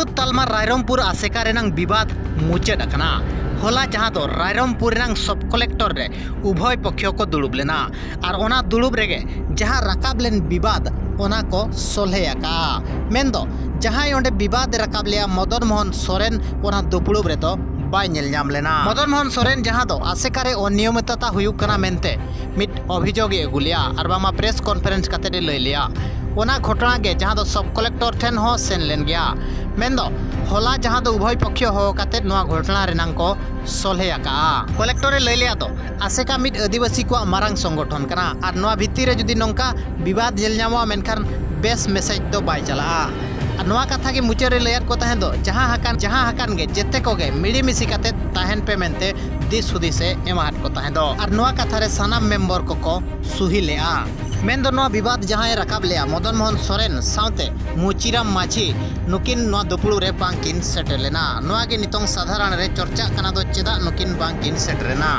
दुपुड़ तालमा रायरमपुर आसेका रेनांग विवाद मुचाद अकना। होला जहां दो रायरमपुर रेनांग सब कलेक्टर रे उभय पक्ष को दुड़ुब लेना और ओना दुड़ुब रेगे जहां राकाब लेन विवाद ओना को सोल्हे आका। मेंदो जहां ओंडे विवाद राकाब लिया मदन मोहन सोरेन ओना दुपुड़ुब रे दो बाय नेल नाम लेना। मदन मोहन सोरेन जहां दो आसेका रे अनियमितता हुयुक कना मेनते मिट अभियोग अगुलिया और बामा प्रेस कॉन्फ्रेंस कते लय लिया। ओना घटना गे जहां दो सब कलेक्टर ठेन हो सेन लेन गया। मेंदो होला जहां दो उभय पक्ष हो कते नोआ घटना रेनांग को सोल्हे आका। कलेक्टर लय लिया दो आसेका मिट आदिवासी को मारांग संगठन कना और नोआ भित्ति रे जुदी नोंका विवाद जेल नामो मेनखान बेस मेसेज दो बाय चला। नोआ कथा के मुचारे लयार को तहें दो जहां हकान गे जेते को गे मिड़ी मिसी कते तहेन पे मेनते दिस हुदी से एमाहट को तहें दो और नोआ कथा रे सानाम मेंबर को सुही लेआ। मेन दो नोआ विवाद जहां राकाब लेया मदन मोहन सोरेन साउते मुचिराम माझी नुकिन नोआ दुपुड़ु रे बांकिन सेटेर लेना। नोआ गे नितोंग साधारण रे चर्चा कना दो चेदा नुकिन बांकिन सेटेरेना।